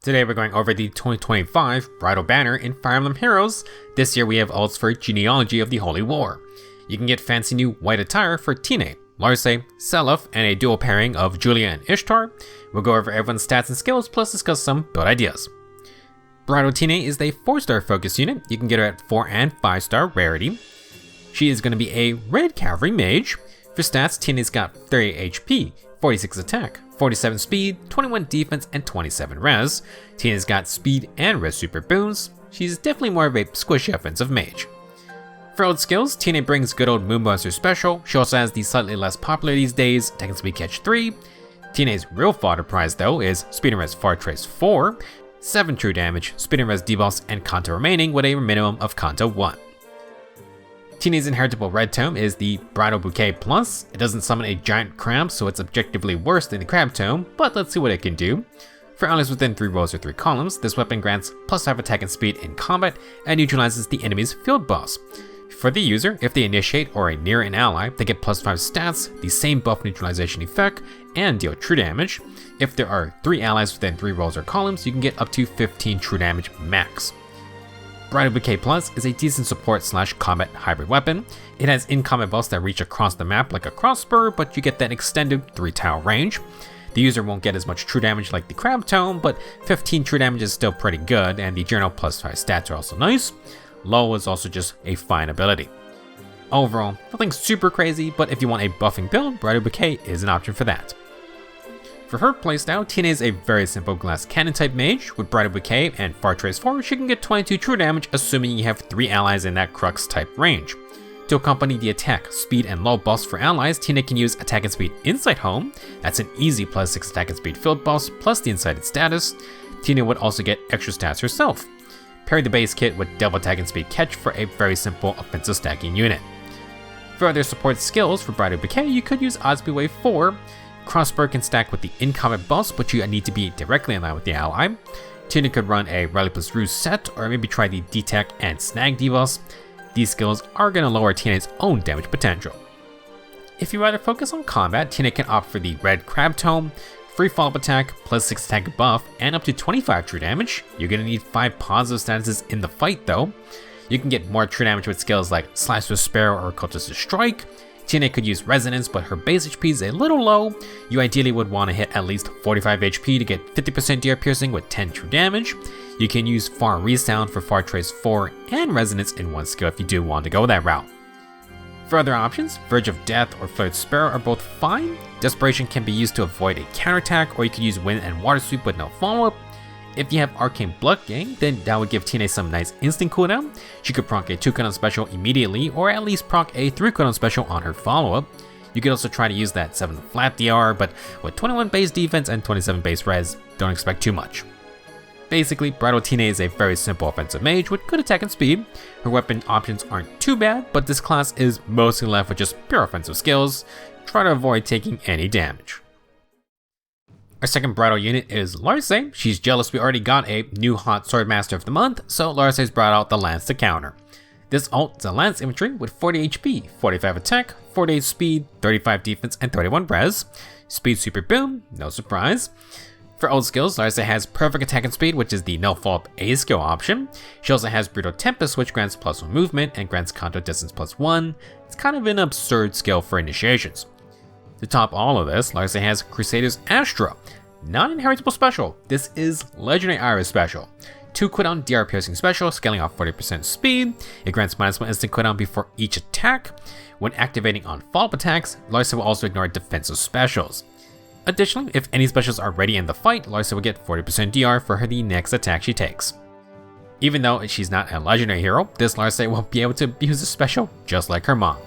Today we're going over the 2025 Bridal Banner in Fire Emblem Heroes. This year we have ults for Genealogy of the Holy War. You can get fancy new white attire for Tine, Larcei, Seliph, and a dual pairing of Julia and Ishtar. We'll go over everyone's stats and skills, plus discuss some build ideas. Bridal Tine is the 4-star focus unit. You can get her at 4 and 5-star rarity. She is going to be a red cavalry mage. For stats, Tine's got 30 HP, 46 attack, 47 speed, 21 defense, and 27 res. Tine's got speed and res super boons. She's definitely more of a squishy offensive mage. For old skills, Tine brings good old Moonbuster special. She also has the slightly less popular these days, Attack and Speed Catch 3. Tine's real fodder prize though is Speed and Res Far Trace 4, 7 true damage, Speed and Res debuffs, and Kanto remaining with a minimum of Kanto 1. Tine's inheritable red tome is the Bridal Bouquet Plus. It doesn't summon a giant crab, so it's objectively worse than the crab tome, but let's see what it can do. For allies within 3 rows or 3 columns, this weapon grants +5 attack and speed in combat and neutralizes the enemy's field boss. For the user, if they initiate or are near an ally, they get +5 stats, the same buff neutralization effect, and deal true damage. If there are 3 allies within 3 rows or columns, you can get up to 15 true damage max. Bridal Bouquet Plus is a decent support / combat hybrid weapon. It has in-combat buffs that reach across the map like a crossbow, but you get that extended 3-tile range. The user won't get as much true damage like the crab tome, but 15 true damage is still pretty good, and the general +5 stats are also nice. Low is also just a fine ability. Overall, nothing super crazy, but if you want a buffing build, Bridal Bouquet is an option for that. For her playstyle, Tine is a very simple glass cannon type mage. With Bridal Bouquet and Far Trace 4, she can get 22 true damage, assuming you have 3 allies in that crux type range. To accompany the attack, speed, and low buffs for allies, Tine can use attack and speed Insight Home. That's an easy +6 attack and speed field buffs, plus the incited status. Tine would also get extra stats herself. Pair the base kit with double attack and speed catch for a very simple offensive stacking unit. For other support skills for Bridal Bouquet, you could use Osby Wave 4. Crossbow can stack with the in-combat buffs, but you need to be directly in line with the ally. Tine could run a Rally plus Ruse set, or maybe try the D-Tech and Snag debuffs. These skills are going to lower Tine's own damage potential. If you rather focus on combat, Tine can opt for the Red Crab Tome, free follow-up attack, +6 attack buff, and up to 25 true damage. You're going to need 5 positive statuses in the fight though. You can get more true damage with skills like Slice with Sparrow or Cultist's Strike. Tine could use Resonance, but her base HP is a little low. You ideally would want to hit at least 45 HP to get 50% DR piercing with 10 true damage. You can use Far Resound for Far Trace 4 and Resonance in one skill if you do want to go that route. For other options, Verge of Death or Flirt Sparrow are both fine. Desperation can be used to avoid a counterattack, or you could use Wind and Water Sweep with no follow-up. If you have Arcane Blood Gang, then that would give Tine some nice instant cooldown. She could proc a 2 cooldown special immediately, or at least proc a 3 cooldown special on her follow-up. You could also try to use that 7 flat DR, but with 21 base defense and 27 base res, don't expect too much. Basically, Bridal Tine is a very simple offensive mage with good attack and speed. Her weapon options aren't too bad, but this class is mostly left with just pure offensive skills. Try to avoid taking any damage. Our second Bridal unit is Larcei. She's jealous we already got a new hot Swordmaster of the month, so Larcei's brought out the Lance to counter. This ult is a Lance infantry with 40 HP, 45 attack, 48 speed, 35 defense, and 31 res. Speed super boom, no surprise. For old skills, Larcei has perfect attack and speed, which is the no follow-up A skill option. She also has Brutal Tempest, which grants +1 movement and grants Kanto distance +1. It's kind of an absurd skill for initiations. To top all of this, Larcei has Crusader's Astra. Not an inheritable special, this is Legendary Iris special. 2 cooldown DR piercing special, scaling off 40% speed. It grants -1 instant cooldown before each attack. When activating on follow-up attacks, Larcei will also ignore defensive specials. Additionally, if any specials are ready in the fight, Larcei will get 40% DR for the next attack she takes. Even though she's not a legendary hero, this Larcei will be able to use a special just like her mom.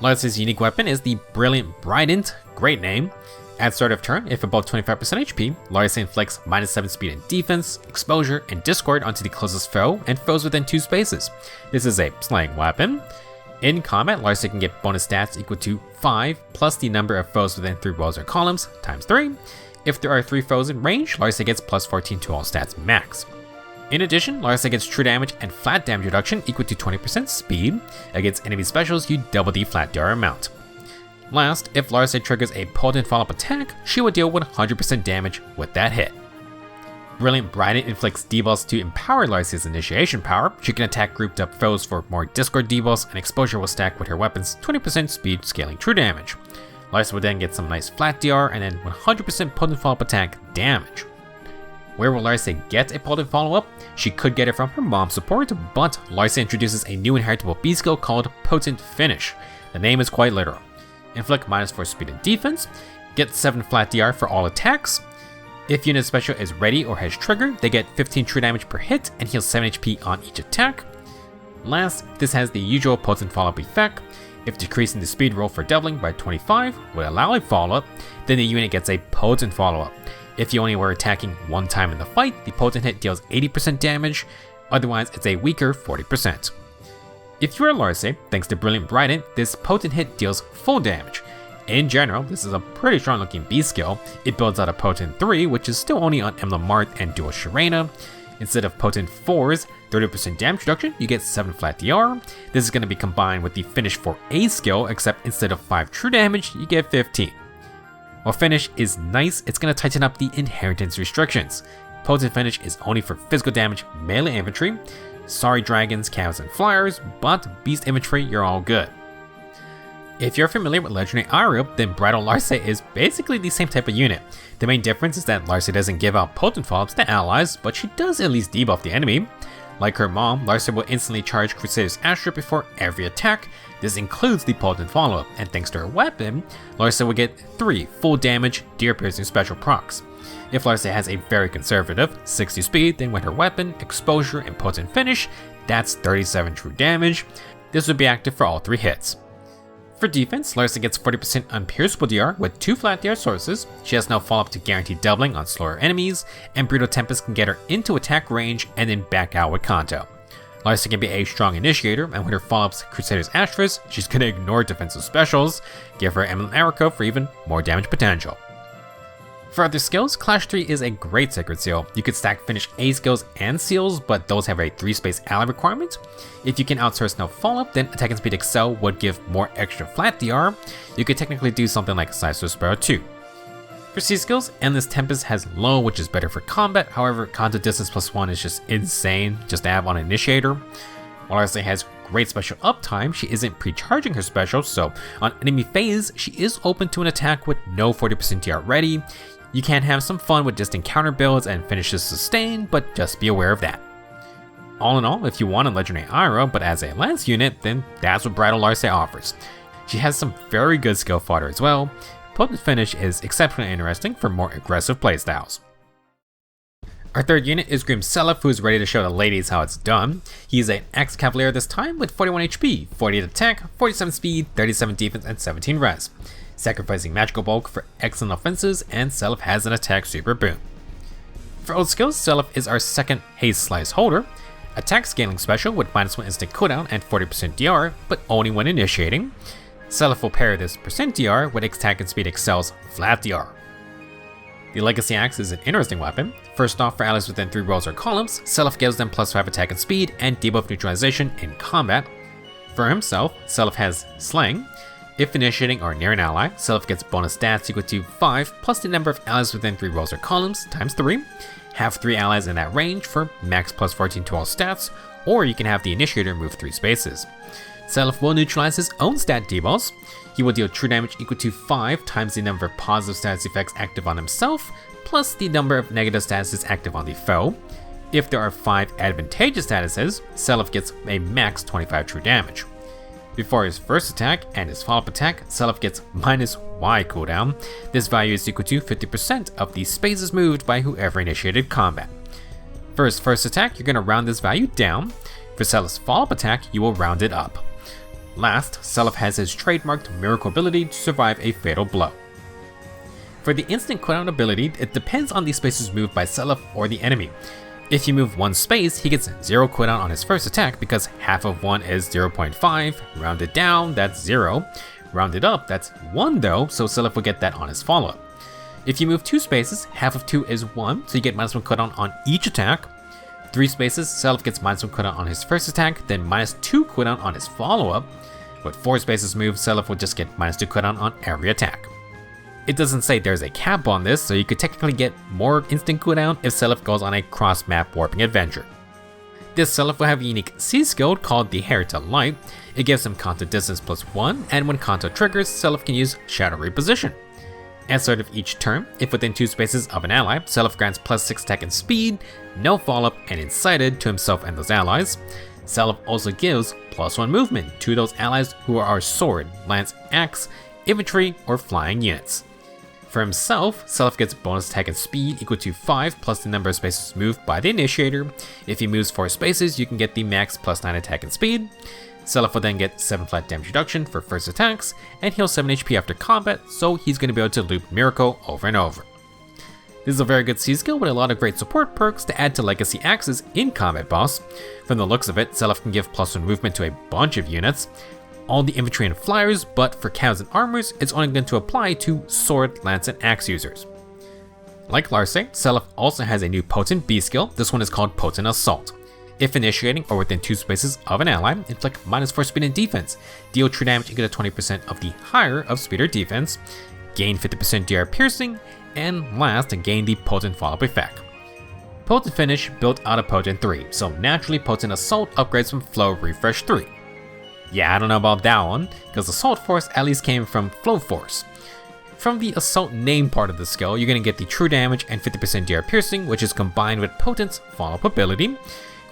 Larcei's unique weapon is the Brilliant Brident, great name. At start of turn, if above 25% HP, Larcei inflicts -7 speed and defense, exposure, and discord onto the closest foe and foes within 2 spaces. This is a slaying weapon. In combat, Larcei can get bonus stats equal to 5 plus the number of foes within 3 rows or columns times 3. If there are 3 foes in range, Larcei gets +14 to all stats max. In addition, Larcei gets true damage and flat damage reduction equal to 20% speed. Against enemy specials, you double the flat DR amount. Last, if Larcei triggers a potent follow-up attack, she will deal 100% damage with that hit. Brilliant Bridal inflicts debuffs to empower Larcei's initiation power. She can attack grouped up foes for more discord debuffs, and exposure will stack with her weapon's 20% speed scaling true damage. Larcei will then get some nice flat DR and then 100% potent follow-up attack damage. Where will Larcei get a potent follow-up? She could get it from her mom's support, but Larcei introduces a new inheritable B skill called Potent Finish. The name is quite literal. Inflict -4 speed and defense, get 7 flat DR for all attacks. If unit special is ready or has triggered, they get 15 true damage per hit and heal 7 HP on each attack. Last, this has the usual potent follow-up effect. If decreasing the speed roll for doubling by 25 would allow a follow-up, then the unit gets a potent follow-up. If you only were attacking one time in the fight, the potent hit deals 80% damage, otherwise it's a weaker 40%. If you are Larcei, thanks to Brilliant Bridal, this potent hit deals full damage. In general, this is a pretty strong looking B skill. It builds out a Potent 3, which is still only on Emblem Mart and Dual Sharena. Instead of Potent 4's 30% damage reduction, you get 7 flat DR. This is going to be combined with the Finish 4A skill, except instead of 5 true damage, you get 15. While Finish is nice, it's going to tighten up the inheritance restrictions. Potent Finish is only for physical damage melee infantry. Sorry dragons, cows, and flyers, but beast infantry, you're all good. If you're familiar with Legendary Aerial, then Bridal Larcei is basically the same type of unit. The main difference is that Larcei doesn't give out potent follow-ups to allies, but she does at least debuff the enemy. Like her mom, Larcei will instantly charge Crusader's Ashtra before every attack. This includes the potent follow-up, and thanks to her weapon, Larcei will get 3 full damage deer piercing special procs. If Larcei has a very conservative 60 speed, then with her weapon, exposure, and potent finish, that's 37 true damage. This would be active for all 3 hits. For defense, Larcei gets 40% unpierceable DR with 2 flat DR sources. She has no follow-up to guaranteed doubling on slower enemies, and Brutal Tempest can get her into attack range and then back out with Kanto. Larcei can be a strong initiator, and with her follow-ups Crusader's Astras, she's going to ignore defensive specials, give her Emblem Erico for even more damage potential. For other skills, Clash 3 is a great Sacred Seal. You could stack Finish A skills and seals, but those have a 3-space ally requirement. If you can outsource no follow-up, then Attack and Speed Excel would give more extra flat DR. You could technically do something like Sideswipe Sparrow 2. For C skills, Endless Tempest has low, which is better for combat. However, Kanto Distance +1 is just insane just to have on Initiator. While Larcei has great special uptime, she isn't pre-charging her special, so on enemy phase, she is open to an attack with no 40% DR ready. You can have some fun with just encounter builds and finishes sustained, but just be aware of that. All in all, if you want a Legendary Ira, but as a lance unit, then that's what Bridal Larcei offers. She has some very good skill fodder as well. Potent Finish is exceptionally interesting for more aggressive playstyles. Our third unit is Groom Seliph, who is ready to show the ladies how it's done. He's an ex-Cavalier this time with 41 HP, 48 attack, 47 speed, 37 defense, and 17 res. Sacrificing magical bulk for excellent offenses, and Seliph has an attack super boon. For old skills, Seliph is our second Haste Slice holder. Attack scaling special with -1 instant cooldown and 40% DR, but only when initiating. Seliph will pair this percent DR with Attack and Speed Excel's flat DR. The Legacy Axe is an interesting weapon. First off, for allies within 3 rows or columns, Seliph gives them +5 attack and speed and debuff neutralization in combat. For himself, Seliph has Slang. If initiating or near an ally, Seliph gets bonus stats equal to 5 plus the number of allies within 3 rows or columns times 3. Have 3 allies in that range for max +14 to all stats, or you can have the initiator move 3 spaces. Seliph will neutralize his own stat debuffs. He will deal true damage equal to 5 times the number of positive status effects active on himself, plus the number of negative statuses active on the foe. If there are 5 advantageous statuses, Seliph gets a max 25 true damage. Before his first attack and his follow-up attack, Seliph gets -Y cooldown. This value is equal to 50% of the spaces moved by whoever initiated combat. For his first attack, you're going to round this value down. For Seliph's follow-up attack, you will round it up. Last, Seliph has his trademarked miracle ability to survive a fatal blow. For the instant cooldown ability, it depends on the spaces moved by Seliph or the enemy. If you move 1 space, he gets 0 cooldown on his first attack because half of 1 is 0.5, rounded down, that's 0, rounded up, that's 1 though, so Seliph will get that on his follow-up. If you move 2 spaces, half of 2 is 1, so you get -1 cooldown on each attack. 3 spaces, Seliph gets -1 cooldown on his first attack, then -2 cooldown on his follow-up. With 4 spaces moved, Seliph will just get -2 cooldown on every attack. It doesn't say there's a cap on this, so you could technically get more instant cooldown if Seliph goes on a cross-map warping adventure. This Seliph will have a unique C skill called the Hair to Light. It gives him contact distance +1, and when contact triggers, Seliph can use Shadow Reposition. At the start of each turn, if within 2 spaces of an ally, Seliph grants +6 attack and speed, no follow-up, and incited to himself and those allies. Seliph also gives +1 movement to those allies who are sword, lance, axe, infantry, or flying units. For himself, Seliph gets bonus attack and speed equal to 5 plus the number of spaces moved by the initiator. If he moves 4 spaces, you can get the max +9 attack and speed. Seliph will then get 7 flat damage reduction for first attacks, and heals 7 HP after combat, so he's going to be able to loop Miracle over and over. This is a very good C skill with a lot of great support perks to add to Legacy Axes in Combat Boss. From the looks of it, Seliph can give +1 movement to a bunch of units, all the infantry and flyers, but for cows and armors, it's only going to apply to sword, lance, and axe users. Like Larcei, Seliph also has a new potent B skill. This one is called Potent Assault. If initiating or within 2 spaces of an ally, inflict -4 speed and defense, deal true damage equal to 20% of the higher of speed or defense, gain 50% DR piercing, and last, gain the potent follow-up effect. Potent Finish built out of Potent 3, so naturally Potent Assault upgrades from Flow Refresh 3. Yeah, I don't know about that one, because Assault Force at least came from Flow Force. From the Assault name part of the skill, you're going to get the true damage and 50% DR piercing, which is combined with Potent's follow-up ability.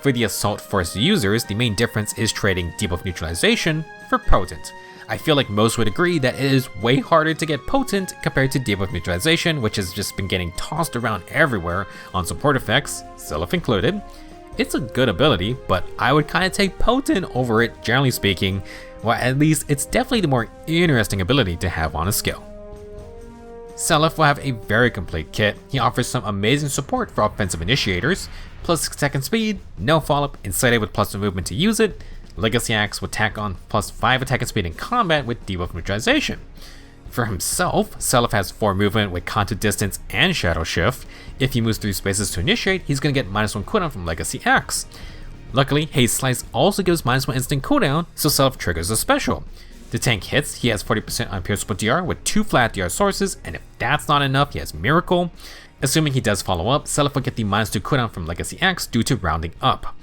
For the Assault Force users, the main difference is trading debuff neutralization for Potent. I feel like most would agree that it is way harder to get Potent compared to debuff neutralization, which has just been getting tossed around everywhere on support effects, Seliph included. It's a good ability, but I would kind of take Potent over it, generally speaking. Well, at least it's definitely the more interesting ability to have on a skill. Seliph will have a very complete kit. He offers some amazing support for offensive initiators, +6 attack and speed, no follow-up, incited with +1 movement to use it. Legacy Axe would tack on +5 attack and speed in combat with debuff neutralization. For himself, Seliph has 4 movement with contact distance and shadow shift. If he moves 3 spaces to initiate, he's going to get -1 cooldown from Legacy Axe. Luckily, Haze Slice also gives -1 instant cooldown, so Seliph triggers a special. The tank hits, he has 40% unpierceable DR with 2 flat DR sources, and if that's not enough, he has Miracle. Assuming he does follow up, Seliph will get the -2 cooldown from Legacy Axe due to rounding up.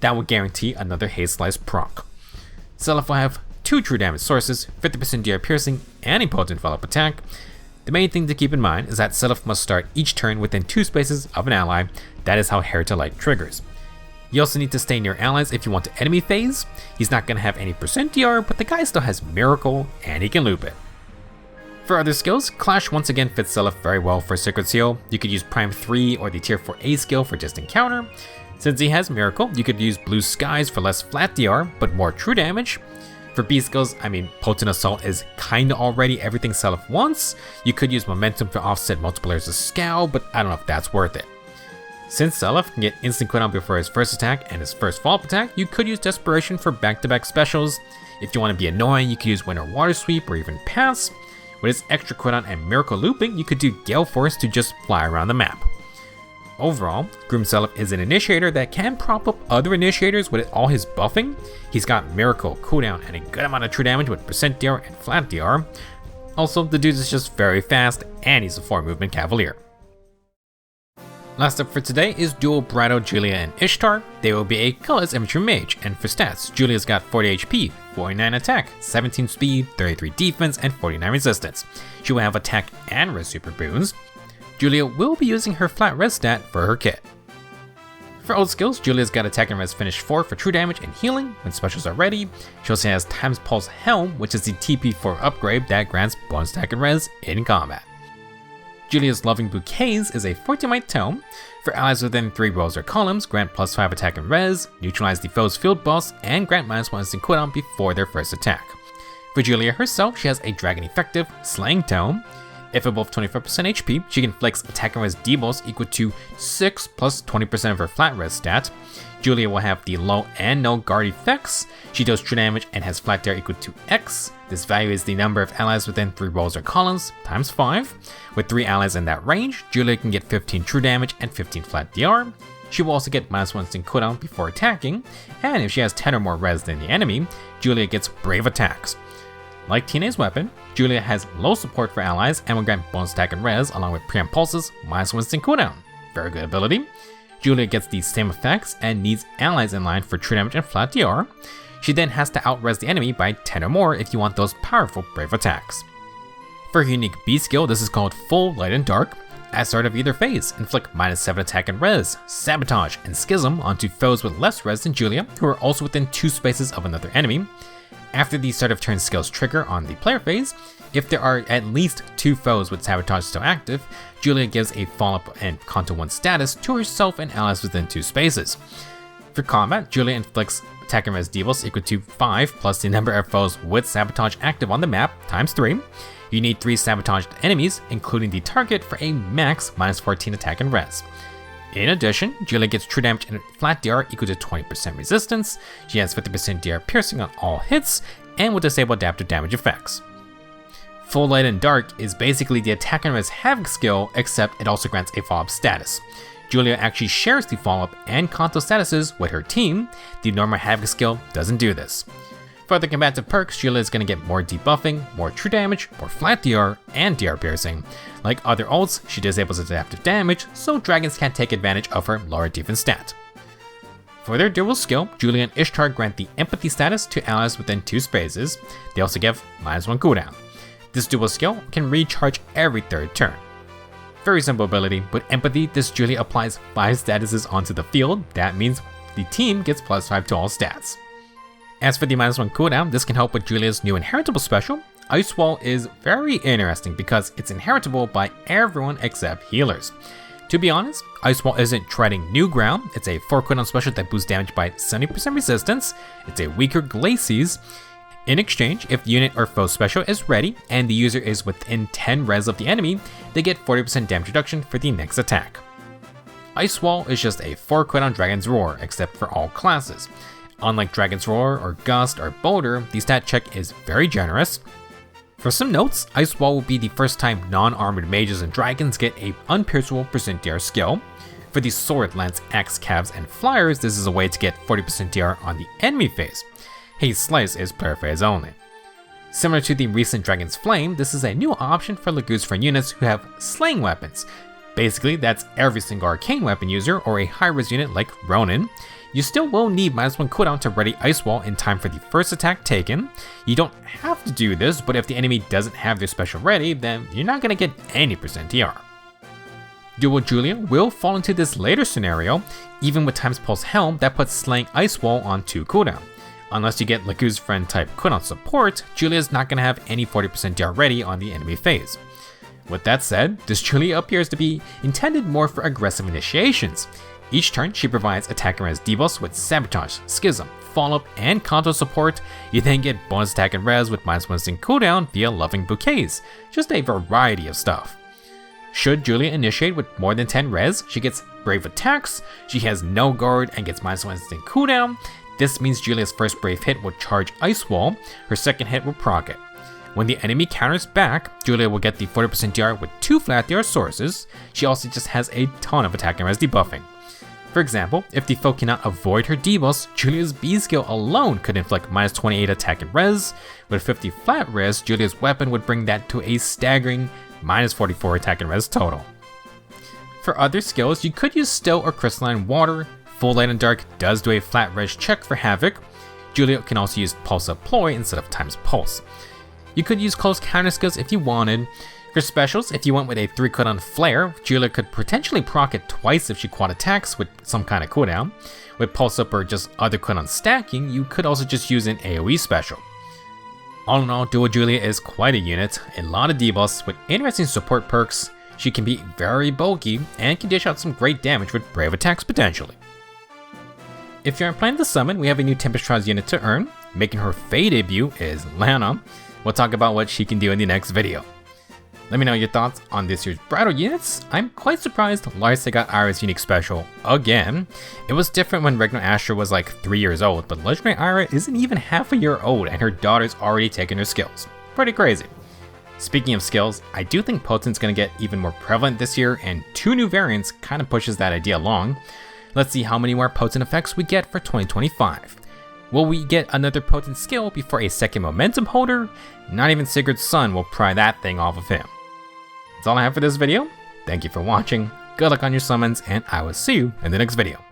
That will guarantee another Haze Slice proc. Seliph will have 2 true damage sources, 50% DR piercing, and a potent follow-up attack. The main thing to keep in mind is that Seliph must start each turn within 2 spaces of an ally. That is how Hair to Light triggers. You also need to stay near allies if you want to enemy phase. He's not going to have any % DR, but the guy still has Miracle, and he can loop it. For other skills, Clash once again fits Seliph very well for Sacred Seal. You could use Prime 3 or the Tier 4A skill for just encounter. Since he has Miracle, you could use Blue Skies for less flat DR, but more true damage. For B skills, I mean, Potent Assault is kinda already everything Seliph wants. You could use Momentum to offset multiple layers of Scowl, but I don't know if that's worth it. Since Seliph can get instant cooldown before his first attack and his first follow-up attack, you could use Desperation for back-to-back specials. If you want to be annoying, you could use Winter Water Sweep or even Pass. With his extra cooldown and Miracle looping, you could do Gale Force to just fly around the map. Overall, Groom Seliph is an initiator that can prop up other initiators with all his buffing. He's got Miracle, cooldown, and a good amount of true damage with % DR and flat DR. Also, the dude is just very fast, and he's a 4 movement Cavalier. Last up for today is dual Bridal Julia and Ishtar. They will be a colorless infantry mage, and for stats, Julia's got 40 HP, 49 attack, 17 speed, 33 defense, and 49 resistance. She will have attack and res super boons. Julia will be using her flat res stat for her kit. For old skills, Julia's got attack and res finish 4 for true damage and healing when specials are ready. She also has Times Pulse Helm, which is the TP4 upgrade that grants bonus attack and res in combat. Julia's Loving Bouquets is a 14-white tome. For allies within 3 rows or columns, grant +5 attack and res, neutralize the foe's field boss, and grant -1 instant cooldown before their first attack. For Julia herself, she has a Dragon Effective Slaying Tome. If above 25% HP, she can flex attack and res debuffs equal to 6 plus 20% of her flat res stat. Julia will have the low and no guard effects. She does true damage and has flat DR equal to X. This value is the number of allies within 3 rows or columns times 5. With 3 allies in that range, Julia can get 15 true damage and 15 flat DR. She will also get -1 instant cooldown before attacking, and if she has 10 or more res than the enemy, Julia gets Brave Attacks. Like Tine's weapon, Julia has low support for allies and will grant bonus attack and res along with preempt pulses, -1 instant cooldown. Very good ability. Julia gets these same effects and needs allies in line for true damage and flat DR. She then has to out-res the enemy by 10 or more if you want those powerful brave attacks. For her unique B skill, this is called Full Light and Dark. At start of either phase, inflict -7 attack and res, sabotage, and schism onto foes with less res than Julia, who are also within 2 spaces of another enemy. After the start of turn skills trigger on the player phase, if there are at least 2 foes with sabotage still active, Julia gives a follow-up and Conto 1 status to herself and allies within 2 spaces. For combat, Julia inflicts attack and res debuffs equal to 5 plus the number of foes with sabotage active on the map times 3. You need 3 sabotaged enemies, including the target, for a max -14 attack and res. In addition, Julia gets true damage and flat DR equal to 20% resistance. She has 50% DR piercing on all hits, and will disable adaptive damage effects. Full Light and Dark is basically the attack and res Havoc skill, except it also grants a follow-up status. Julia actually shares the follow-up and Conto statuses with her team. The normal Havoc skill doesn't do this. For other combative perks, Julia is going to get more debuffing, more true damage, more flat DR, and DR piercing. Like other ults, she disables adaptive damage, so dragons can't take advantage of her lower defense stat. For their dual skill, Julia and Ishtar grant the empathy status to allies within 2 spaces. They also give -1 cooldown. This dual skill can recharge every 3rd turn. Very simple ability. With empathy, this Julia applies 5 statuses onto the field. That means the team gets +5 to all stats. As for the -1 cooldown, this can help with Julia's new inheritable special. Ice Wall is very interesting because it's inheritable by everyone except healers. To be honest, Ice Wall isn't treading new ground. It's a 4 cooldown special that boosts damage by 70% resistance. It's a weaker Glacies. In exchange, if the unit or foe special is ready and the user is within 10 res of the enemy, they get 40% damage reduction for the next attack. Ice Wall is just a 4 cooldown Dragon's Roar, except for all classes. Unlike Dragon's Roar or Gust or Boulder, the stat check is very generous. For some notes, Ice Wall will be the first time non-armored mages and dragons get a unpierceable % DR skill. For the sword, lance, axe, calves, and flyers, this is a way to get 40% DR on the enemy phase. Haze Slice is player phase only. Similar to the recent Dragon's Flame, this is a new option for Laguz friend units who have slaying weapons. Basically, that's every single arcane weapon user or a high-res unit like Ronin. You still will need -1 cooldown to ready Ice Wall in time for the first attack taken. You don't have to do this, but if the enemy doesn't have their special ready, then you're not going to get any % DR. Dual Julia will fall into this later scenario, even with Time's Pulse Helm that puts slaying Ice Wall on 2 cooldown. Unless you get Laguz friend type cooldown support, Julia is not going to have any 40% DR ready on the enemy phase. With that said, this Julia appears to be intended more for aggressive initiations. Each turn, she provides attack and res debuffs with Sabotage, Schism, Follow-Up, and Conto support. You then get bonus attack and res with -1 instant cooldown via Loving Bouquets. Just a variety of stuff. Should Julia initiate with more than 10 res, she gets Brave Attacks, she has no guard and gets -1 instant cooldown. This means Julia's first Brave hit will charge Ice Wall, her second hit will proc it. When the enemy counters back, Julia will get the 40% DR with 2 flat DR sources. She also just has a ton of attack and res debuffing. For example, if the foe cannot avoid her debuffs, Julia's B skill alone could inflict -28 attack and res. With 50 flat res, Julia's weapon would bring that to a staggering -44 attack and res total. For other skills, you could use Still or Crystalline Water. Full Light and Dark does do a flat res check for Havoc. Julia can also use Pulse of Ploy instead of Time's Pulse. You could use close counter skills if you wanted. For specials, if you went with a 3 cooldown Flare, Julia could potentially proc it twice if she quad attacks with some kind of cooldown. With Pulse Up or just other cooldown stacking, you could also just use an AoE special. All in all, Dual Julia is quite a unit, a lot of debuffs with interesting support perks. She can be very bulky and can dish out some great damage with Brave Attacks potentially. If you're planning to summon, we have a new Tempest Trials unit to earn. Making her Fae debut is Lana. We'll talk about what she can do in the next video. Let me know your thoughts on this year's Bridal units. I'm quite surprised Larcei got Ira's unique special again. It was different when Regnar Asher was like 3 years old, but Legendary Ira isn't even half a year old and her daughter's already taken her skills. Pretty crazy. Speaking of skills, I do think Potent's gonna get even more prevalent this year, and 2 new variants kind of pushes that idea along. Let's see how many more Potent effects we get for 2025. Will we get another potent skill before a second momentum holder? Not even Sigurd's son will pry that thing off of him. That's all I have for this video. Thank you for watching, good luck on your summons, and I will see you in the next video.